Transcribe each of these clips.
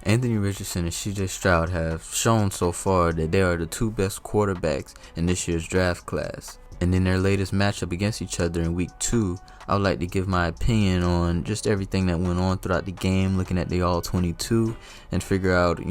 Anthony Richardson and CJ Stroud have shown so far that they are the two best quarterbacks in this year's draft class. And in their latest matchup against each other in week 2, I would like to give my opinion on just everything that went on throughout the game, looking at the all 22 and figure out,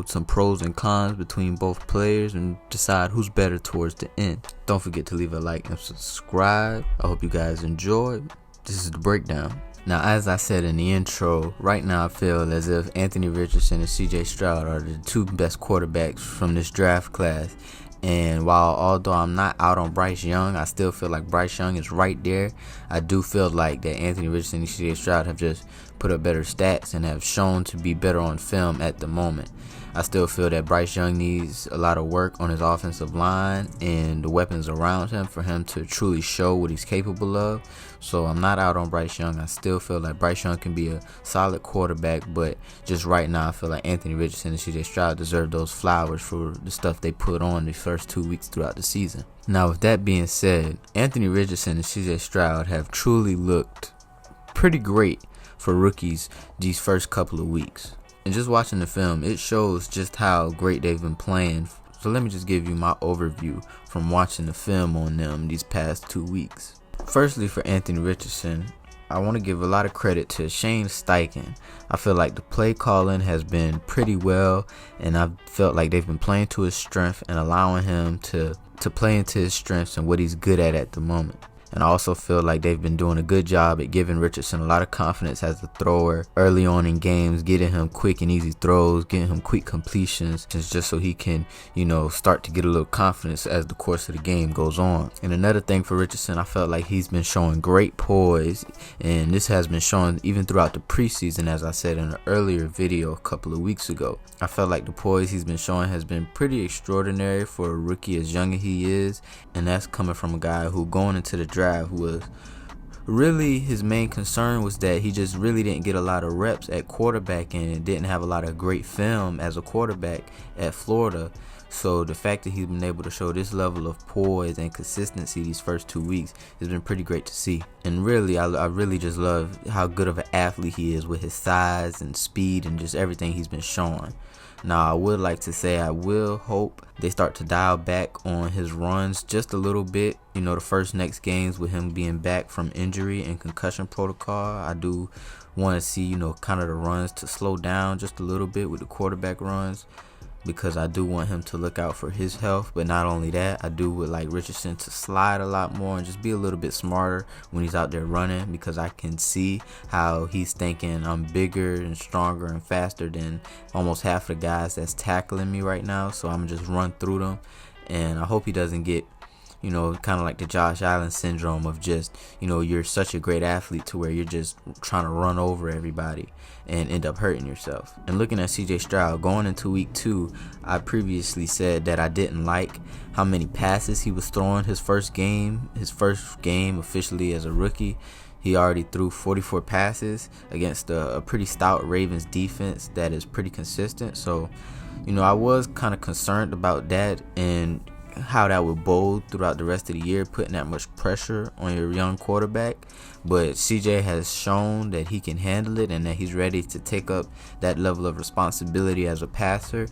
some pros and cons between both players and decide who's better towards the end. Don't forget to leave a like and subscribe. I hope you guys enjoyed. This is the breakdown. Now, as I said in the intro, right now I feel as if Anthony Richardson and CJ Stroud are the two best quarterbacks from this draft class. And although I'm not out on Bryce Young, I still feel like Bryce Young is right there. I do feel like that Anthony Richardson and CJ Stroud have just put up better stats and have shown to be better on film at the moment. I still feel that Bryce Young needs a lot of work on his offensive line and the weapons around him for him to truly show what he's capable of. So I'm not out on Bryce Young. I still feel like Bryce Young can be a solid quarterback, but just right now I feel like Anthony Richardson and CJ Stroud deserve those flowers for the stuff they put on the first 2 weeks throughout the season. Now, with that being said, Anthony Richardson and CJ Stroud have truly looked pretty great for rookies these first couple of weeks. And just watching the film, it shows just how great they've been playing. So let me just give you my overview from watching the film on them these past 2 weeks. Firstly, for Anthony Richardson, I want to give a lot of credit to Shane Steichen. I feel like the play calling has been pretty well, and I felt like they've been playing to his strength and allowing him to play into his strengths and what he's good at the moment. And I also feel like they've been doing a good job at giving Richardson a lot of confidence as a thrower early on in games, getting him quick and easy throws, getting him quick completions, just so he can, start to get a little confidence as the course of the game goes on. And another thing for Richardson, I felt like he's been showing great poise, and this has been shown even throughout the preseason, as I said in an earlier video a couple of weeks ago. I felt like the poise he's been showing has been pretty extraordinary for a rookie as young as he is, and that's coming from a guy who going into the draft who was really, his main concern was that he just really didn't get a lot of reps at quarterback and didn't have a lot of great film as a quarterback at Florida. So the fact that he's been able to show this level of poise and consistency these first 2 weeks has been pretty great to see. And really, I really just love how good of an athlete he is with his size and speed and just everything he's been showing. Now, I would like to say I will hope they start to dial back on his runs just a little bit. The next games with him being back from injury and concussion protocol, I do want to see, kind of the runs to slow down just a little bit with the quarterback runs, because I do want him to look out for his health. But not only that, I do would like Richardson to slide a lot more and just be a little bit smarter when he's out there running, because I can see how he's thinking I'm bigger and stronger and faster than almost half the guys that's tackling me right now, so I'm just run through them. And I hope he doesn't get kind of like the Josh Allen syndrome of just, you're such a great athlete to where you're just trying to run over everybody and end up hurting yourself. And looking at CJ Stroud, going into week 2, I previously said that I didn't like how many passes he was throwing his first game officially as a rookie. He already threw 44 passes against a pretty stout Ravens defense that is pretty consistent. So, I was kind of concerned about that and how that would bode throughout the rest of the year, putting that much pressure on your young quarterback. But CJ has shown that he can handle it and that he's ready to take up that level of responsibility as a passer,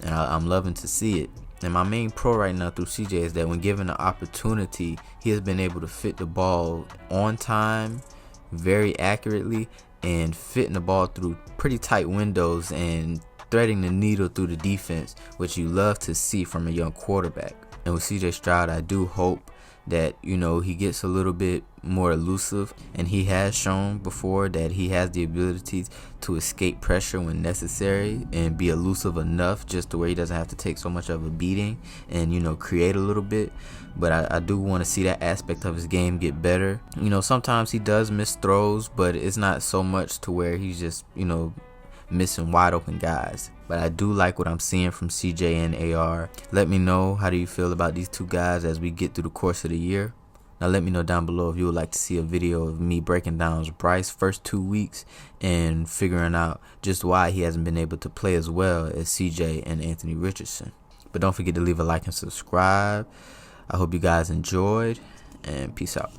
and I'm loving to see it. And my main pro right now through CJ is that when given the opportunity, he has been able to fit the ball on time, very accurately, and fitting the ball through pretty tight windows and threading the needle through the defense, which you love to see from a young quarterback. And with CJ Stroud, I do hope that, he gets a little bit more elusive, and he has shown before that he has the ability to escape pressure when necessary and be elusive enough just to where he doesn't have to take so much of a beating and, create a little bit. But I do want to see that aspect of his game get better. Sometimes he does miss throws, but it's not so much to where he's just, missing wide open guys. But I do like what I'm seeing from CJ and AR. Let me know, how do you feel about these two guys as we get through the course of the year? Now let me know down below if you would like to see a video of me breaking down Bryce's first 2 weeks and figuring out just why he hasn't been able to play as well as CJ and Anthony Richardson. But don't forget to leave a like and subscribe. I hope you guys enjoyed, and peace out.